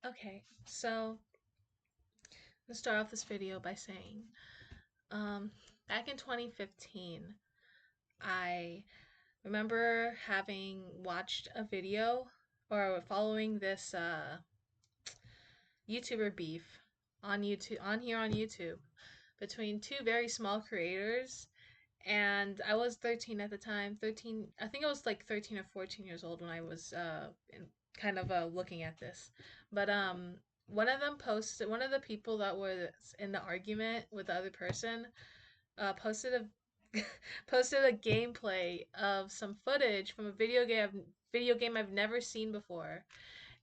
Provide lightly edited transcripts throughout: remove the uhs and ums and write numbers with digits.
Okay, so let's start off this video by saying, um, back in 2015, I remember having watched a video or following this YouTuber beef on YouTube, on YouTube, between two very small creators, and I was 13 at the time. 13, I think I was like 13 or 14 years old when I was kind of looking at this. But one of them posted, one of the people that was in the argument with the other person posted a posted a gameplay of some footage from a video game I've never seen before,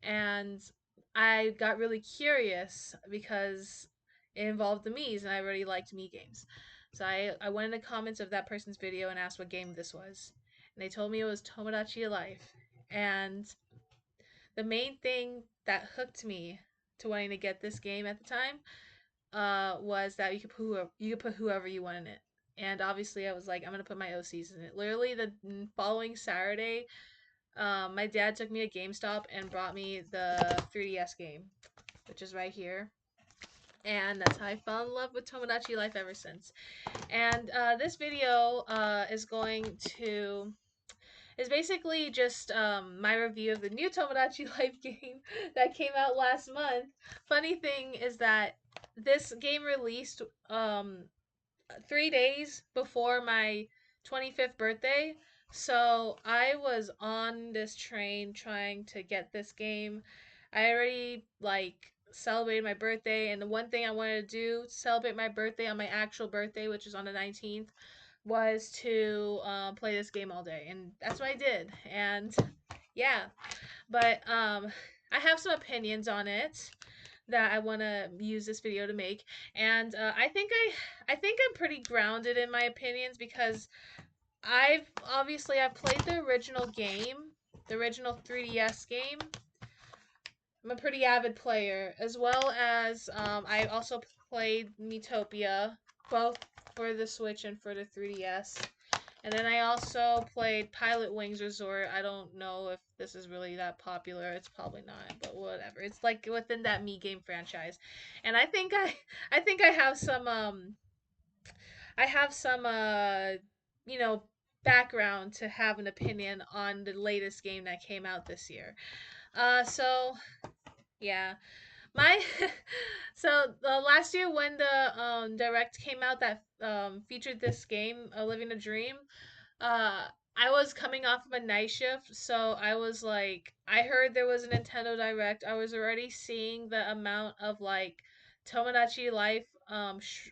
and I got really curious because it involved the Mii's, and I already liked Mii games. So I went in the comments of that person's video and asked what game this was. And they told me it was Tomodachi Life. And the main thing that hooked me to wanting to get this game at the time was that you could put whoever you want in it. And obviously, I was like, I'm gonna put my OCs in it. Literally, the following Saturday, my dad took me to GameStop and brought me the 3DS game, which is right here. And that's how I fell in love with Tomodachi Life ever since. And this video is basically just my review of the new Tomodachi Life game that came out last month. Funny thing is that this game released 3 days before my 25th birthday. So I was on this train trying to get this game. I already like celebrated my birthday, and the one thing I wanted to do to celebrate my birthday on my actual birthday, which is on the 19th, was to play this game all day, and that's what I did. And yeah, but I have some opinions on it that I want to use this video to make, and I think I'm pretty grounded in my opinions because I've played the original game, the original 3DS game. I'm a pretty avid player, as well as I also played Miitopia, both for the Switch and for the 3DS. And then I also played Pilot Wings Resort. I don't know if this is really that popular. It's probably not, but whatever. It's like within that mii-game franchise. And I think I have some you know background to have an opinion on the latest game that came out this year. So yeah. My so last year when the direct came out that featured this game, Living a Dream, uh I was coming off of a night shift, so I was like, I heard there was a Nintendo Direct. I was already seeing the amount of like Tomodachi Life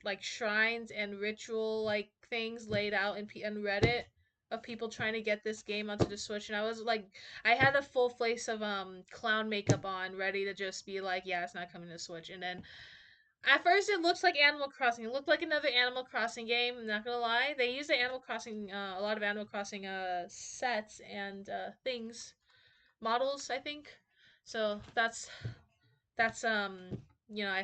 like shrines and ritual like things laid out in Reddit of people trying to get this game onto the Switch, and I was like, I had a full face of clown makeup on, ready to just be like, yeah, it's not coming to Switch. And then at first, it looks like Animal Crossing. It looked like another Animal Crossing game. I'm not gonna lie. They use the Animal Crossing, a lot of Animal Crossing sets and things, models, I think. So that's at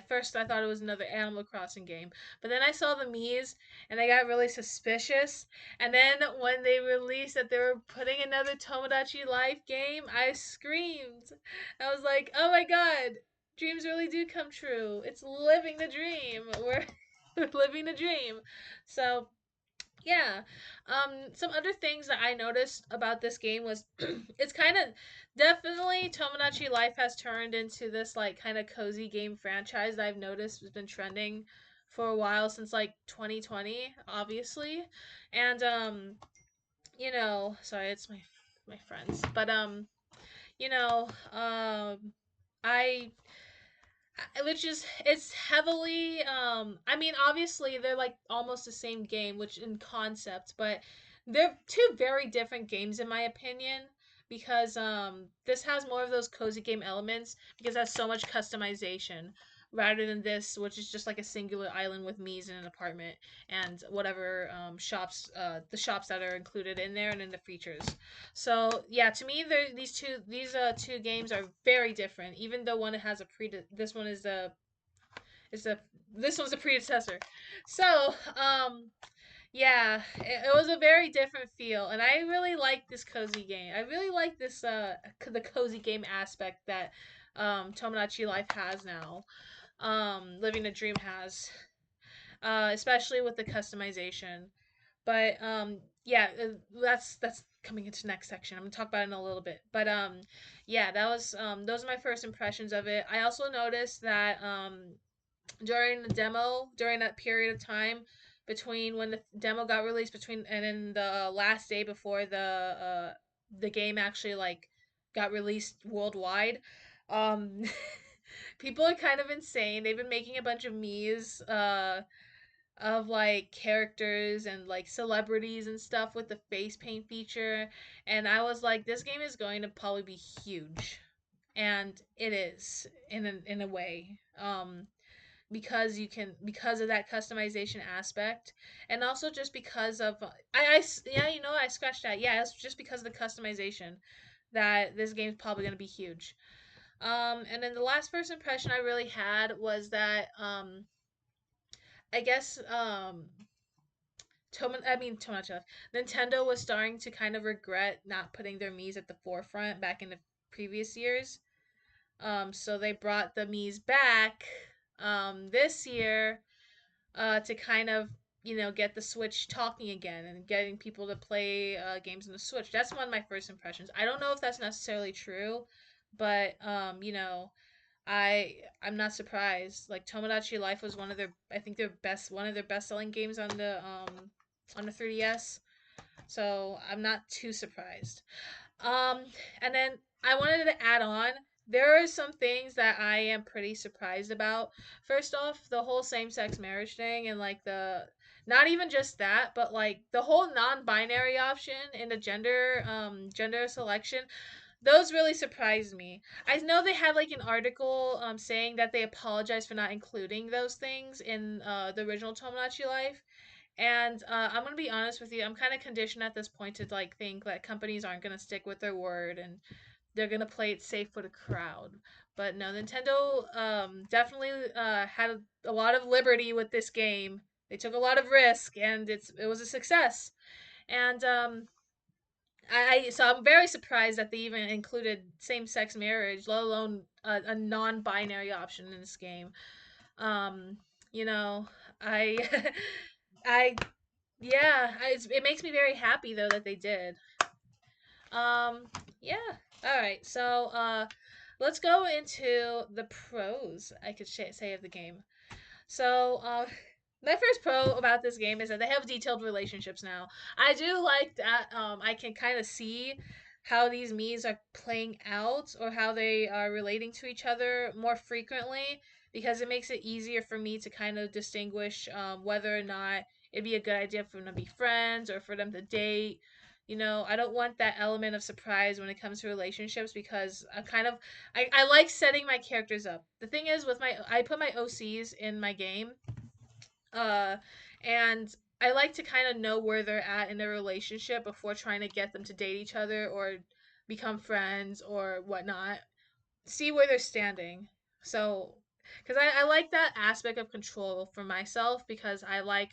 first I thought it was another Animal Crossing game, but then I saw the Mii's and I got really suspicious. And then when they released that they were putting another Tomodachi Life game, I screamed. I was like, "Oh my god, dreams really do come true. It's living the dream. We're living the dream." So yeah. Some other things that I noticed about this game was it's kind of definitely Tomodachi Life has turned into this like kind of cozy game franchise that I've noticed has been trending for a while since like 2020, obviously. And sorry, it's my friends. But you know, I which is it's heavily I mean, obviously they're like almost the same game which in concept, but they're two very different games in my opinion, because this has more of those cozy game elements because it has so much customization, rather than this, which is just like a singular island with Mii's in an apartment and whatever shops, the shops that are included in there and in the features. So yeah, to me, these two games are very different. Even though one has a this one is a this one's a predecessor. So yeah, it was a very different feel, and I really like this cozy game. I really like this the cozy game aspect that Tomodachi Life has now. Living the Dream has, especially with the customization. But yeah, that's coming into next section. I'm gonna talk about it in a little bit. But yeah, that was those are my first impressions of it. I also noticed that during the demo, during that period of time between when the demo got released between and then the last day before the game actually like got released worldwide, um people are kind of insane. They've been making a bunch of memes of like characters and like celebrities and stuff with the face paint feature, and I was like, this game is going to probably be huge, and it is in a way. Because you can, because of that customization aspect, and also just because of yeah, you know what, I scratched that. Yeah, it's just because of the customization that this game's probably going to be huge. And then the last first impression I really had was that I guess Tomodachi Life. Nintendo was starting to kind of regret not putting their Mii's at the forefront back in the previous years. So they brought the Mii's back this year to kind of, you know, get the Switch talking again and getting people to play games on the Switch. That's one of my first impressions. I don't know if that's necessarily true, but you know, I'm not surprised. Like Tomodachi Life was one of their, I think their best, one of their best selling games on the 3DS. So I'm not too surprised. Um, and then I wanted to add on, there are some things that I am pretty surprised about. First off, the whole same sex marriage thing, and like the, not even just that, but like the whole non-binary option in the gender selection, those really surprised me. I know they had like an article saying that they apologized for not including those things in the original Tomodachi Life. And I'm gonna be honest with you, I'm kind of conditioned at this point to like think that companies aren't gonna stick with their word and they're gonna play it safe for the crowd. But no, Nintendo definitely had a lot of liberty with this game. They took a lot of risk, and it was a success. And so I'm very surprised that they even included same sex marriage, let alone a non-binary option in this game. Um, you know, I I yeah, it makes me very happy though that they did. Um, yeah. All right. So, let's go into the pros I could say of the game. So, my first pro about this game is that they have detailed relationships now. I do like that. I can kind of see how these Mii's are playing out or how they are relating to each other more frequently, because it makes it easier for me to kind of distinguish whether or not it'd be a good idea for them to be friends or for them to date. You know, I don't want that element of surprise when it comes to relationships, because I like setting my characters up. The thing is, with my, I put my OCs in my game, uh, and I like to kind of know where they're at in their relationship before trying to get them to date each other or become friends or whatnot. See where they're standing. So, because I like that aspect of control for myself, because I like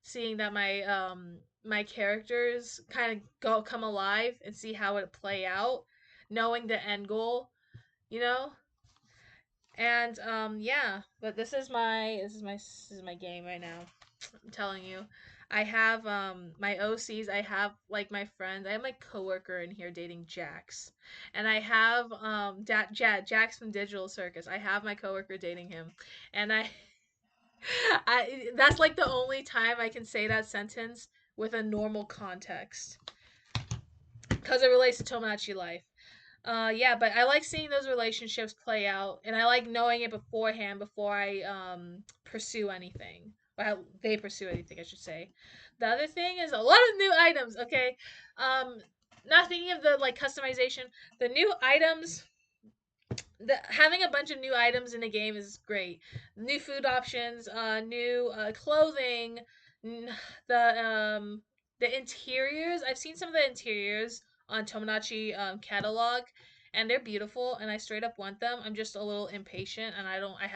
seeing that my characters kind of go come alive and see how it play out, knowing the end goal, you know. And yeah, but this is my game right now. I'm telling you. I have my OCs, I have like my friends, I have my coworker in here dating Jax. And I have Jax from Digital Circus. I have my coworker dating him. And I that's like the only time I can say that sentence with a normal context, because it relates to Tomodachi Life. Yeah, but I like seeing those relationships play out, and I like knowing it beforehand before I pursue anything. Well, they pursue anything, I should say. The other thing is a lot of new items. Okay, um, not thinking of the like customization. The new items, having a bunch of new items in the game is great. New food options, new clothing, the the interiors. I've seen some of the interiors on Tomodachi catalog, and they're beautiful, and I straight up want them. I'm just a little impatient, and I don't. I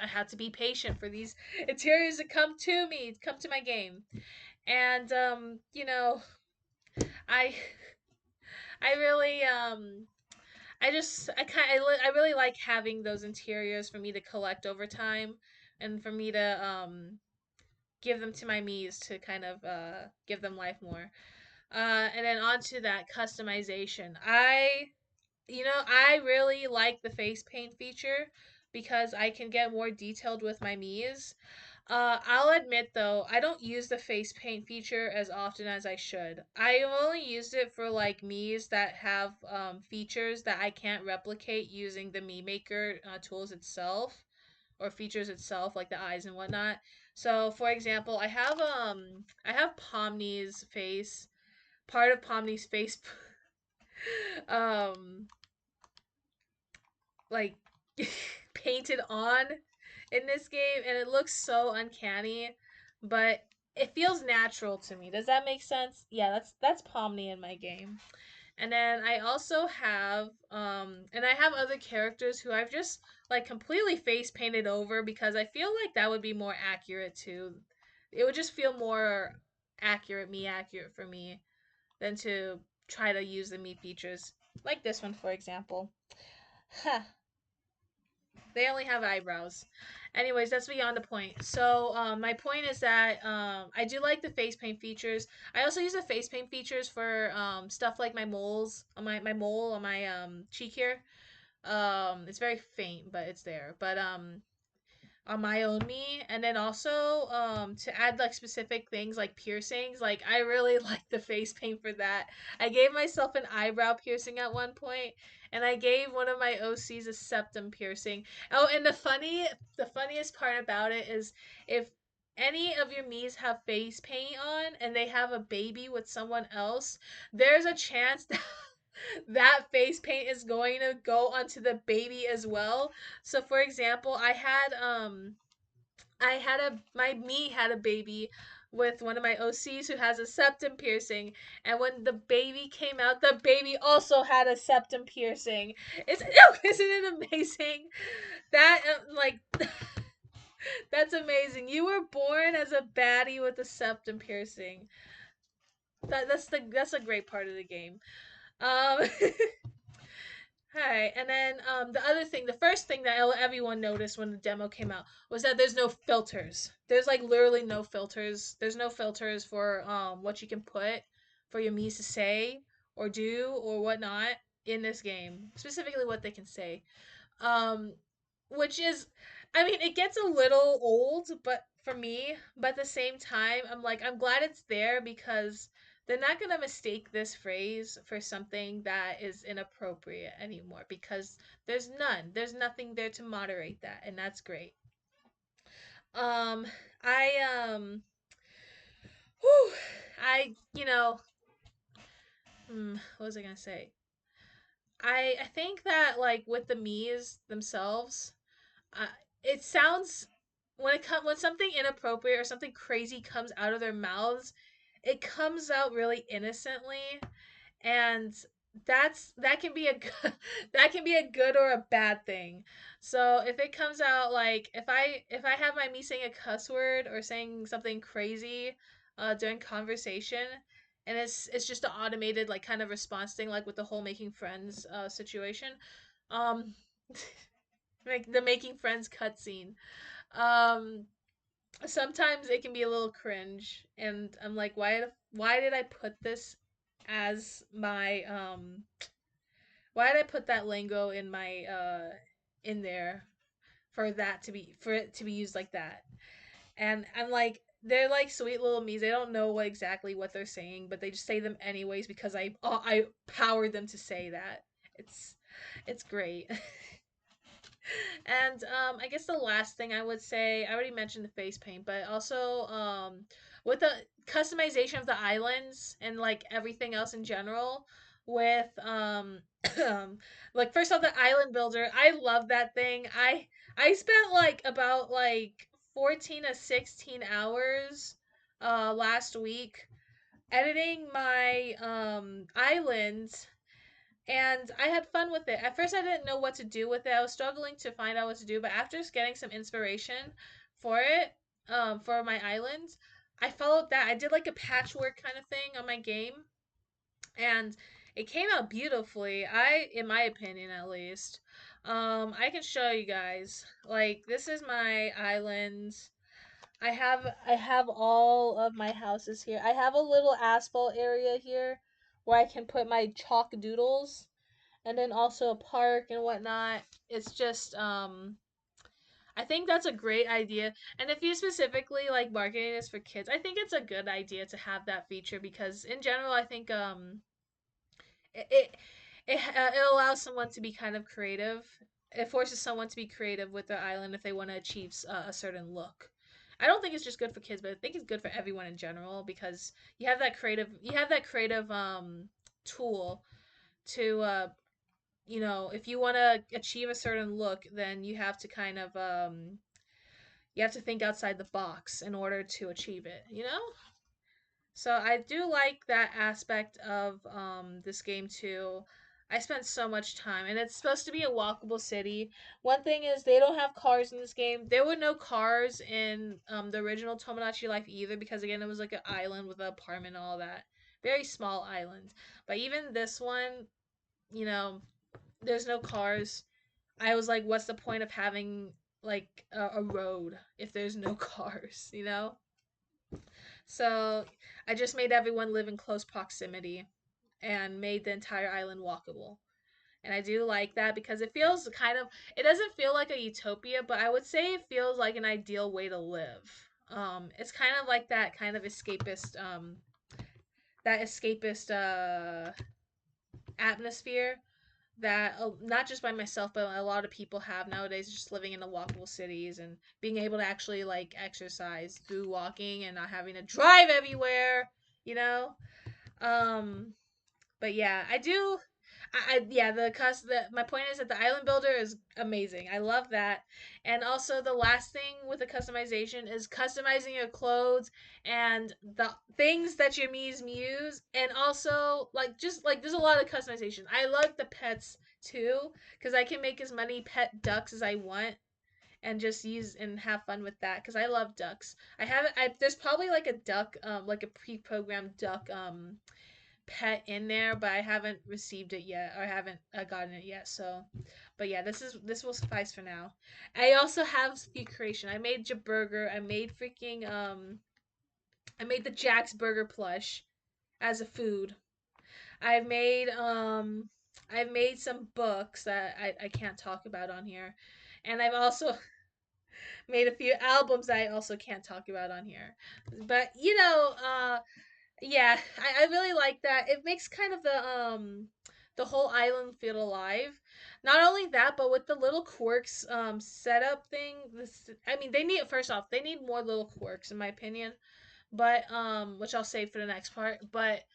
have to be patient for these interiors to come to me, come to my game, and you know, I I really I really like having those interiors for me to collect over time, and for me to give them to my Mii's to kind of give them life more. And then onto that customization. I really like the face paint feature because I can get more detailed with my Mii's. I'll admit though, I don't use the face paint feature as often as I should. I only used it for like Mii's that have features that I can't replicate using the Mii Maker tools itself or features itself, like the eyes and whatnot. So, for example, I have Pomni's face, part of Pomni's face, um like painted on in this game, and it looks so uncanny, but it feels natural to me. Does that make sense? Yeah, that's Pomni in my game. And then I also have and I have other characters who I've just like completely face painted over because I feel like that would be more accurate too. It would just feel more accurate for me than to try to use the Mii features. Like this one, for example. Huh. They only have eyebrows. Anyways, that's beyond the point. So, my point is that I do like the face paint features. I also use the face paint features for stuff like my moles on my mole on my cheek here. It's very faint, but it's there. But on my own me, and then also to add like specific things like piercings, like I really like the face paint for that. I gave myself an eyebrow piercing at one point, and I gave one of my OCs a septum piercing. Oh, and the funniest part about it is if any of your Mii's have face paint on and they have a baby with someone else, there's a chance that that face paint is going to go onto the baby as well. So for example, I had a my me had a baby with one of my OCs who has a septum piercing, and when the baby came out, the baby also had a septum piercing. It's isn't it amazing? That that's amazing. You were born as a baddie with a septum piercing. That's a great part of the game. Um Hi, and then the other thing, the first thing that everyone noticed when the demo came out was that there's no filters. There's like literally no filters. There's no filters for what you can put for your Mii's to say or do or whatnot in this game. Specifically, what they can say. Um, which is, I mean, it gets a little old, but for me, but at the same time, I'm glad it's there because they're not gonna mistake this phrase for something that is inappropriate anymore because there's nothing there to moderate that, and that's great. Um, I whew, I what was I gonna say? I think that like with the Mii's themselves, uh, it sounds when something inappropriate or something crazy comes out of their mouths, it comes out really innocently, and that can be a good, that can be a good or a bad thing. So if it comes out like if I have my me saying a cuss word or saying something crazy during conversation, and it's just an automated like kind of response thing like with the whole making friends situation, um like the making friends cutscene. Um, Sometimes it can be a little cringe, and I'm like, why did I put this as my why did I put that lingo in my in there for it to be used like that? And I'm like, they're like sweet little me's. They don't know exactly what they're saying, but they just say them anyways because I powered them to say that. It's it's great. And I guess the last thing I would say, I already mentioned the face paint, but also with the customization of the islands and like everything else in general, with like first off the island builder, I love that thing. I spent like about like 14 to 16 hours last week editing my islands, and I had fun with it. At first, I didn't know what to do with it. I was struggling to find out what to do, but after just getting some inspiration for it, for my islands, I followed that. I did like a patchwork kind of thing on my game, and It came out beautifully. In my opinion at least. I can show you guys. Like this is my island. I have all of my houses here. I have a little asphalt area here where I can put my chalk doodles, and then also a park and whatnot. It's just I think that's a great idea. And if you specifically like marketing this for kids, I think it's a good idea to have that feature because in general I think it it it allows someone to be kind of creative. It forces someone to be creative with their island if they want to achieve a certain look. I don't think it's just good for kids, but I think it's good for everyone in general because you have that creative tool to if you want to achieve a certain look, then you have to kind of you have to think outside the box in order to achieve it, you know? So I do like that aspect of this game too. I spent so much time, and it's supposed to be a walkable city. One thing is they don't have cars in this game. There were no cars in the original Tomodachi Life either, because again it was like an island with an apartment and all that, very small island. But even this one, you know, there's no cars. I was like, what's the point of having like a road if there's no cars, you know? So I just made everyone live in close proximity and made the entire island walkable. And I do like that because it feels kind of it doesn't feel like a utopia, but I would say it feels like an ideal way to live. It's kind of like that kind of escapist atmosphere that not just by myself but a lot of people have nowadays, just living in the walkable cities and being able to actually like exercise through walking and not having to drive everywhere, you know. um but yeah, I do. Yeah, my point is that the island builder is amazing. I love that. And also the last thing with the customization is customizing your clothes and the things that your Mii's muse, and also like just like there's a lot of customization. I like the pets too cuz I can make as many pet ducks as I want and just use and have fun with that cuz I love ducks. There's probably like a duck like a pre-programmed duck pet in there, but I haven't received it yet or I haven't gotten it yet. So, but yeah, this will suffice for now. I also have speed creation. I made Jaburger. I made the Jack's Burger plush as a food. I've made I've made some books that I can't talk about on here. And I've also made a few albums that I also can't talk about on here. But yeah, I really like that. It makes kind of the whole island feel alive. Not only that, but with the little quirks setup thing, this I mean they need first off, they need more little quirks in my opinion. But which I'll save for the next part. But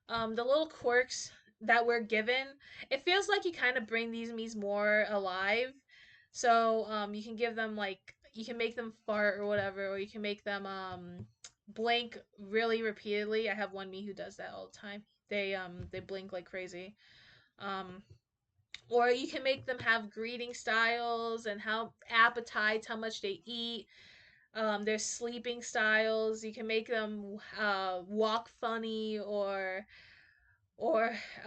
the little quirks that we're given, it feels like you kind of bring these Mii's more alive. So you can give them like you can make them fart or whatever, or you can make them blink really repeatedly. I have one Mii who does that all the time. They blink like crazy. Um or you can make them have greeting styles and how appetites, how much they eat. Their sleeping styles. You can make them walk funny or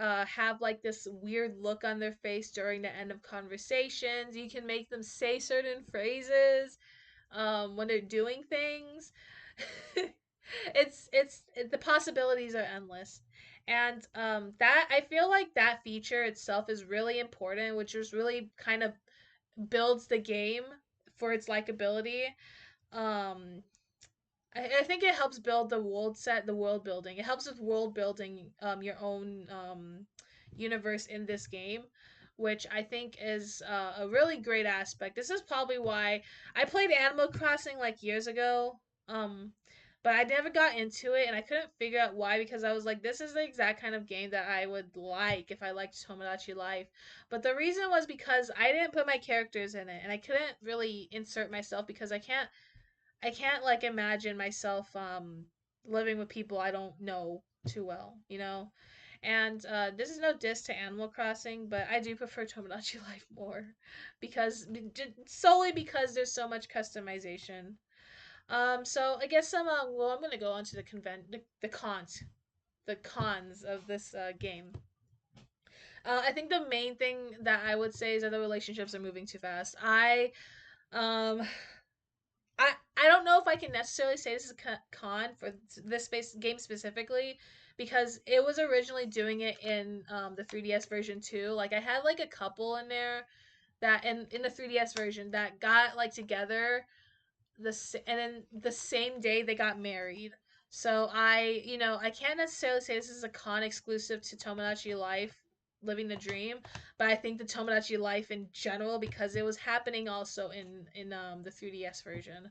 have like this weird look on their face during the end of conversations. You can make them say certain phrases when they're doing things. The possibilities are endless, and that I feel like that feature itself is really important, which is really kind of builds the game for its likability. um I think it helps build the world building. It helps with world building your own universe in this game, which I think is a really great aspect. This is probably why I played Animal Crossing like years ago. But I never got into it and I couldn't figure out why because I was like this is the exact kind of game that I would like if I liked Tomodachi Life. But the reason was because I didn't put my characters in it and I couldn't really insert myself because I can't like imagine myself living with people I don't know too well, you know? And this is no diss to Animal Crossing, but I do prefer Tomodachi Life more because solely because there's so much customization. So I guess well I'm gonna go on to the cons of this game. I think the main thing that I would say is that the relationships are moving too fast. Um I don't know if I can necessarily say this is a con for this space game specifically, because it was originally doing it in the 3DS version too. Like I had like a couple in there that in the 3DS version that got like together and then the same day they got married. So I can't necessarily say this is a con exclusive to Tomodachi Life, living the dream, but I think the Tomodachi Life in general, because it was happening also in the 3DS version.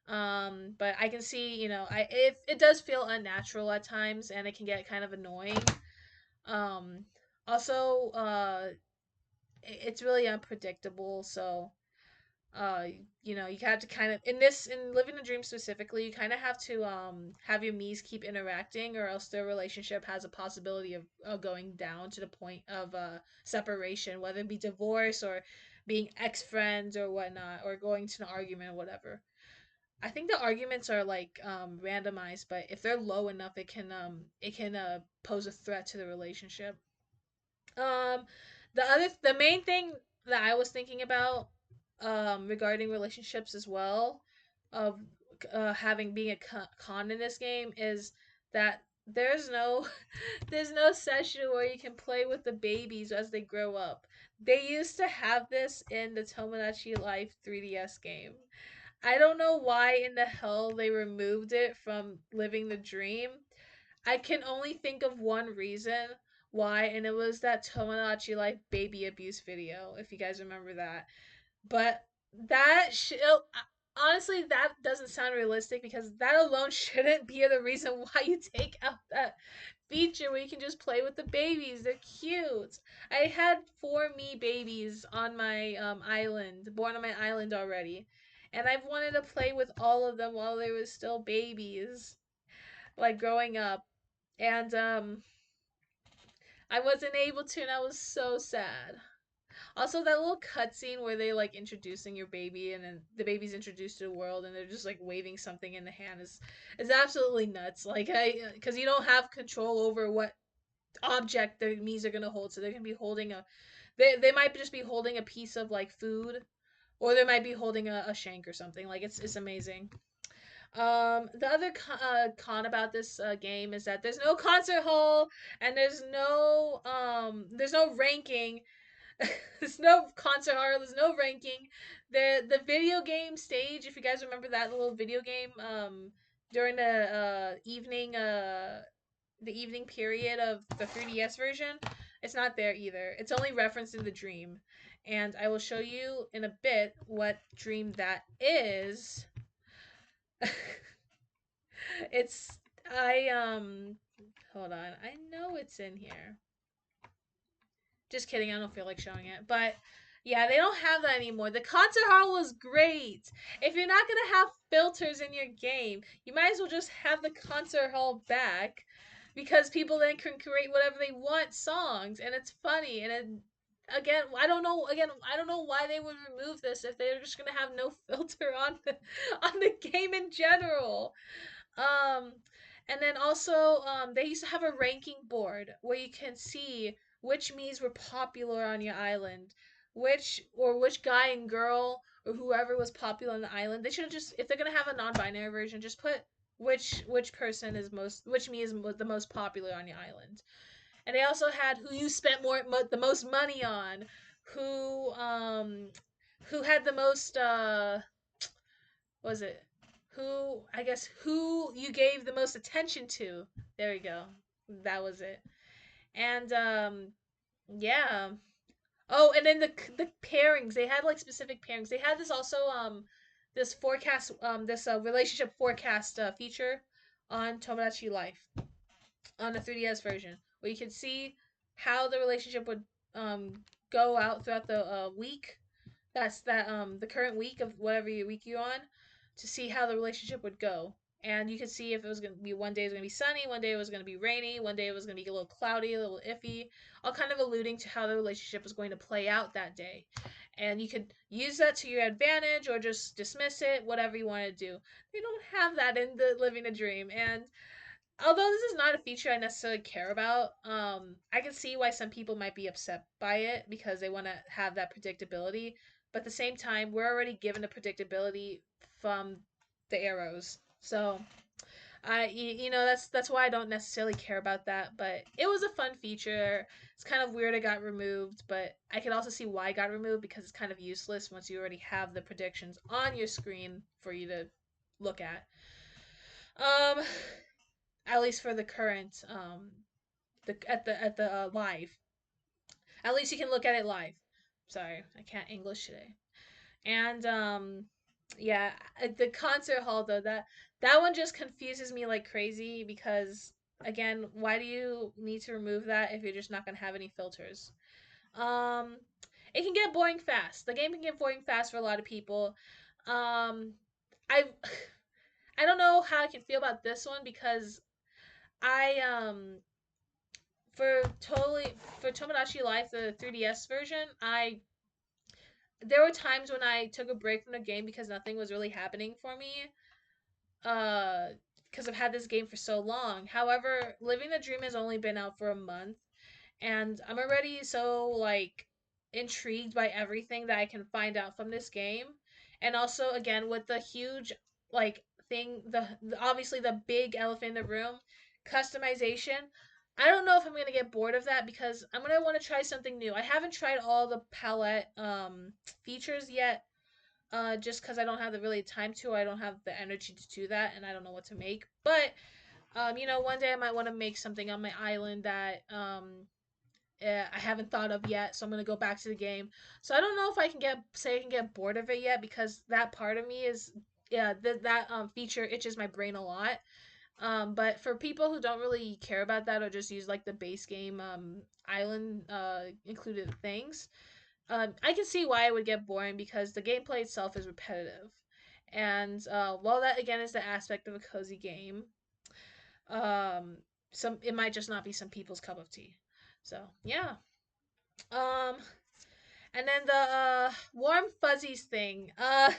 But I can see, I if it does feel unnatural at times and it can get kind of annoying. Um, also, it's really unpredictable, so uh you have to kind of in living the dream specifically, you kind of have to have your Mii's keep interacting, or else their relationship has a possibility of going down to the point of separation, whether it be divorce or being ex-friends or whatnot, or going to an argument or whatever. I think the arguments are like randomized, but if they're low enough, it can pose a threat to the relationship. um the main thing that I was thinking about regarding relationships as well, of having being a con in this game, is that there's no there's no session where you can play with the babies as they grow up. They used to have this in the Tomodachi Life 3DS game. I don't know why in the hell they removed it from Living the Dream. I can only think of one reason why, and it was that Tomodachi Life baby abuse video, if you guys remember that. But honestly, that doesn't sound realistic, because that alone shouldn't be the reason why you take out that feature where you can just play with the babies. They're cute. I had four me babies on my island, born on my island already, and I've wanted to play with all of them while they were still babies, like growing up, and I wasn't able to, and I was so sad. Also, that little cutscene where they like introducing your baby, and then the baby's introduced to the world, and they're just like waving something in the hand is absolutely nuts. Like because you don't have control over what object the Mii's are gonna hold, so they can be holding they might just be holding a piece of like food, or they might be holding a shank or something. Like it's amazing. The other con about this game is that there's no concert hall, and there's no ranking. There's no concert hall. There's no ranking. The video game stage, if you guys remember that little video game, during the evening period of the 3DS version, it's not there either. It's only referenced in the dream, and I will show you in a bit what dream that is. It's I hold on. I know it's in here. Just kidding, I don't feel like showing it. But yeah, they don't have that anymore. The concert hall was great. If you're not gonna have filters in your game, you might as well just have the concert hall back, because people then can create whatever they want songs, and it's funny. And again, I don't know why they would remove this if they're just gonna have no filter on on the game in general. Um, and then also, they used to have a ranking board where you can see which Mii's were popular on your island, which guy and girl or whoever was popular on the island. They should have just, if they're gonna have a non-binary version, just put which Mii is the most popular on your island. And they also had who you spent the most money on, who um who had the most was it who you gave the most attention to. There we go. That was it. And yeah. Oh, and then the pairings. They had like specific pairings. They had this also this forecast this relationship forecast feature on Tomodachi Life on the 3DS version, where you could see how the relationship would go out throughout the week. That's the current week of whatever week you're on, to see how the relationship would go. And you could see if it was gonna be one day it was gonna be sunny, one day it was gonna be rainy, one day it was gonna be a little cloudy, a little iffy, all kind of alluding to how the relationship was going to play out that day. And you could use that to your advantage or just dismiss it, whatever you want to do. They don't have that in the Living a Dream, and although this is not a feature I necessarily care about, I can see why some people might be upset by it because they want to have that predictability. But at the same time, we're already given the predictability from the arrows. So that's why I don't necessarily care about that. But it was a fun feature. It's kind of weird it got removed, but I can also see why it got removed because it's kind of useless once you already have the predictions on your screen for you to look at. Um, at least for the current the live. At least you can look at it live. Sorry, I can't English today. And yeah, the concert hall though, that one just confuses me like crazy because again, why do you need to remove that if you're just not going to have any filters? Um it can get boring fast. The game can get boring fast for a lot of people. Um I I don't know how I can feel about this one because I for Tomodachi Life, the 3DS version, I there were times when I took a break from the game because nothing was really happening for me. Uh, because I've had this game for so long. However, Living the Dream has only been out for a month, and I'm already so like intrigued by everything that I can find out from this game. And also again with the huge like thing the obviously the big elephant in the room, customization. I don't know if I'm going to get bored of that because I'm going to want to try something new. I haven't tried all the palette features yet. Just because I don't have the really time to, I don't have the energy to do that, and I don't know what to make. But one day I might want to make something on my island that I haven't thought of yet, so I'm gonna go back to the game. So I don't know if I can get bored of it yet because that part of me is yeah that feature itches my brain a lot. But for people who don't really care about that or just use like the base game island included things, I can see why it would get boring because the gameplay itself is repetitive. And while that again is the aspect of a cozy game, um, some it might just not be some people's cup of tea. So yeah. Um, and then the warm fuzzies thing. I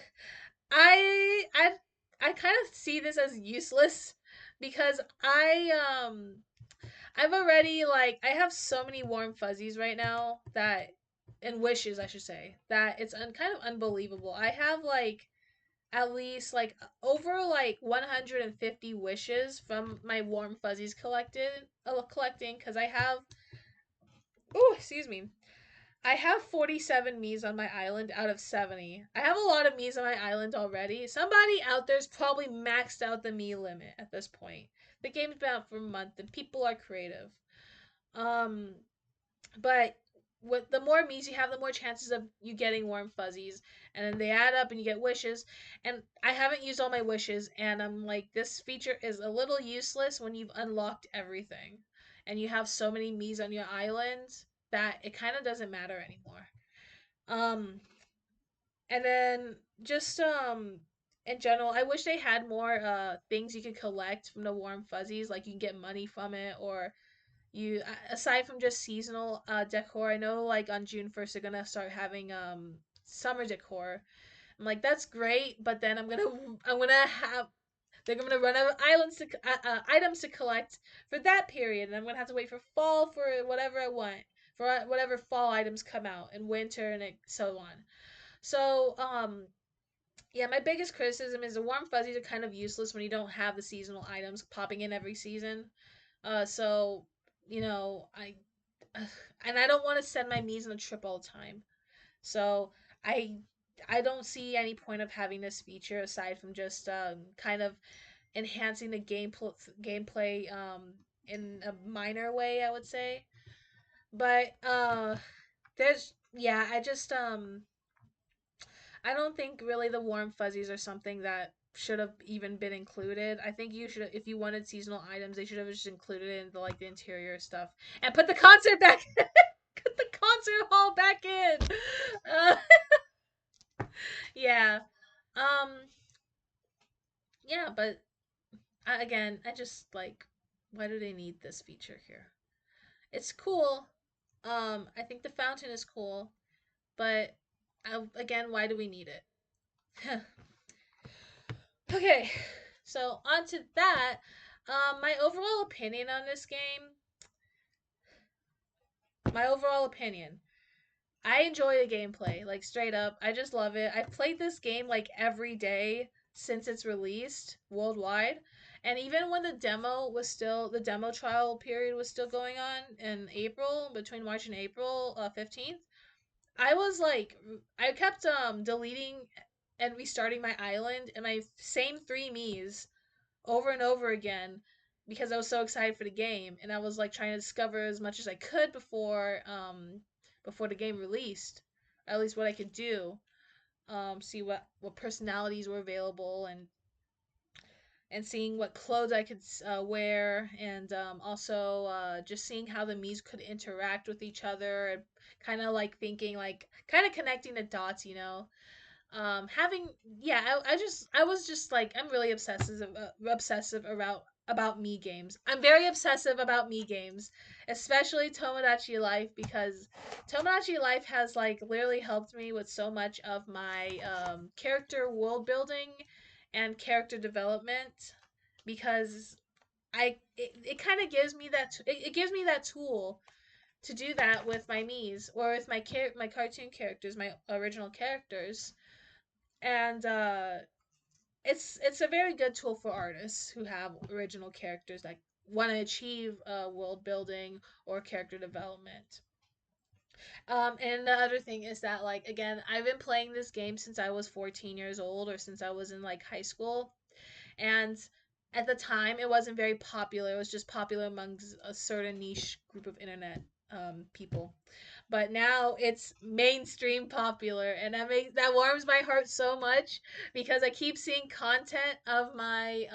I I kind of see this as useless because I've already like I have so many warm fuzzies right now that and wishes I should say that it's kind of unbelievable. I have like at least like over like 150 wishes from my warm fuzzies collecting because I have oh excuse me I have 47 Mii's on my island out of 70. I have a lot of Mii's on my island already. Somebody out there's probably maxed out the Mii limit at this point. The game's been out for a month and people are creative. Um, but with the more Mii's you have, the more chances of you getting warm fuzzies, and then they add up and you get wishes. And I haven't used all my wishes, and I'm like, this feature is a little useless when you've unlocked everything, and you have so many Mii's on your island that it kind of doesn't matter anymore. Um, and then just in general, I wish they had more things you could collect from the warm fuzzies, like you can get money from it or you aside from just seasonal decor. I know like on June 1st they're gonna start having summer decor. I'm like that's great, but then I'm gonna have they're gonna run out of items to collect for that period, and I'm gonna have to wait for fall for whatever I want for whatever fall items come out and winter and so on. So yeah, my biggest criticism is the warm fuzzies are kind of useless when you don't have the seasonal items popping in every season. So I and I don't want to send my Mii's on a trip all the time. So I I don't see any point of having this feature aside from just kind of enhancing the gameplay in a minor way, I would say. But there's yeah, I don't think really the warm fuzzies are something that should have even been included. I think you should, if you wanted seasonal items, they should have just included it in the interior stuff and put the concert back, put the concert hall back in. Uh, yeah, um, yeah, but again, I just like, why do they need this feature here? It's cool. I think the fountain is cool, but again, why do we need it? Okay, so on to that. My overall opinion on this game, my overall opinion, I enjoy the gameplay, like straight up. I just love it. I've played this game like every day since it's released worldwide. And even when the demo trial period was still going on in April, between March and April 15th, I was like, I kept deleting and restarting my island and my same three Mii's over and over again because I was so excited for the game and I was like trying to discover as much as I could before the game released, at least what I could do, see what personalities were available and seeing what clothes I could wear, and also just seeing how the Mii's could interact with each other, and kind of like thinking, like kind of connecting the dots, having yeah I was just like I'm really obsessive about me games. I'm very obsessive about me games, especially Tomodachi Life, because Tomodachi Life has like literally helped me with so much of my character world building and character development, because it kind of gives me it gives me that tool to do that with my Mii's, or with my cartoon characters, my original characters. And it's a very good tool for artists who have original characters that want to achieve world building or character development. And the other thing is that, like, again, I've been playing this game since I was 14 years old, or since I was in like high school. And at the time it wasn't very popular. It was just popular amongst a certain niche group of internet people. But now it's mainstream popular, and that warms my heart so much, because I keep seeing content of my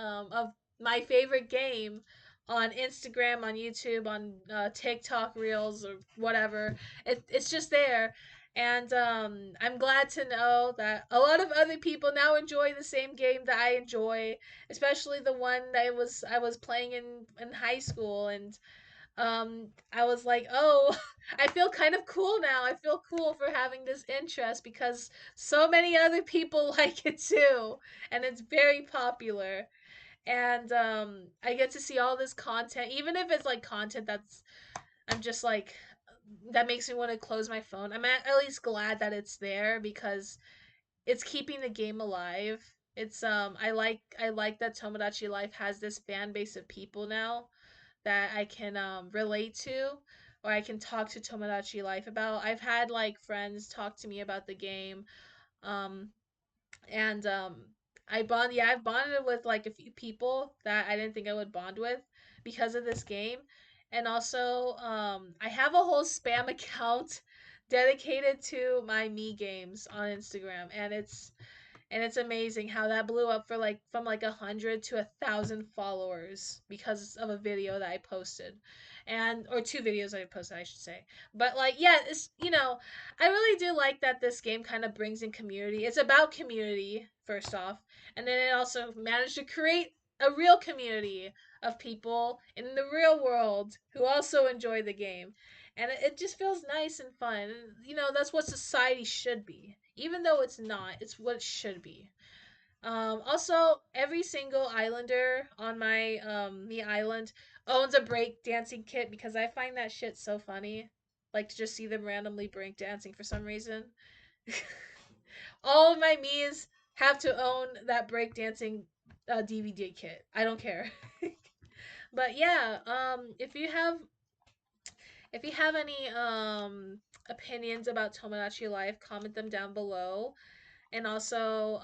favorite game on Instagram, on YouTube, on TikTok Reels, or whatever. It's just there. And I'm glad to know that a lot of other people now enjoy the same game that I enjoy, especially the one that I was playing in high school. And I was like, oh, I feel kind of cool now. I feel cool for having this interest, because so many other people like it too, and it's very popular. And I get to see all this content, even if it's like content that's I'm just like that makes me want to close my phone. I'm at least glad that it's there, because it's keeping the game alive. It's I like that Tomodachi Life has this fan base of people now that I can relate to, or I can talk to Tomodachi Life about. I've had like friends talk to me about the game, um, and I've bonded with like a few people that I didn't think I would bond with because of this game. And also I have a whole spam account dedicated to my me games on Instagram, and it's amazing how that blew up for like from like 100 to 1,000 followers because of a video that I posted, and or two videos I posted, I should say. But like, yeah, it's I really do like that this game kind of brings in community. It's about community first off, and then it also managed to create a real community of people in the real world who also enjoy the game, and it just feels nice and fun. That's what society should be, even though it's not. It's what it should be. Also, every single islander on my the island owns a break dancing kit, because I find that shit so funny. Like, to just see them randomly break dancing for some reason. All of my Mii's have to own that breakdancing DVD kit. I don't care. But yeah, if you have any opinions about Tomodachi Life, comment them down below. And also,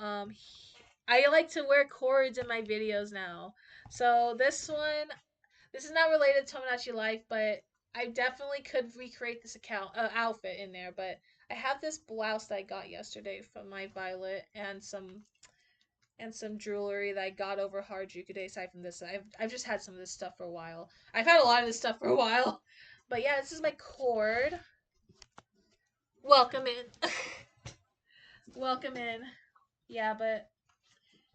I like to wear cords in my videos now. So this is not related to Tomodachi Life, but I definitely could recreate this account outfit in there. But I have this blouse that I got yesterday from my Violet, and some jewelry that I got over Harajuku. Aside from this, I've just had some of this stuff for a while. I've had a lot of this stuff for a while. But yeah, this is my cord. Welcome in. Welcome in. Yeah, but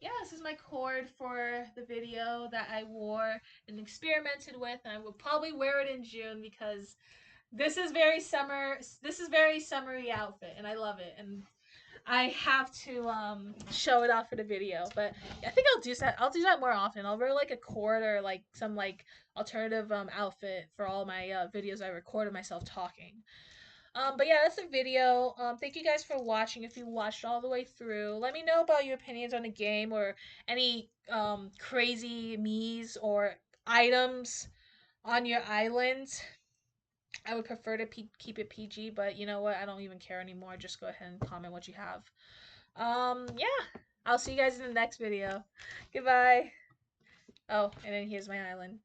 yeah, this is my cord for the video that I wore and experimented with, and I will probably wear it in June, because this is very summery outfit, and I love it. And I have to show it off for the video. But I think I'll do that. I'll do that more often. I'll wear like a cord or like some like alternative outfit for all my videos I record of myself talking. But yeah, that's the video. Thank you guys for watching. If you watched all the way through, let me know about your opinions on the game or any crazy me's or items on your island. I would prefer to keep it PG, but you know what? I don't even care anymore. Just go ahead and comment what you have. Yeah. I'll see you guys in the next video. Goodbye. Oh, and then here's my island.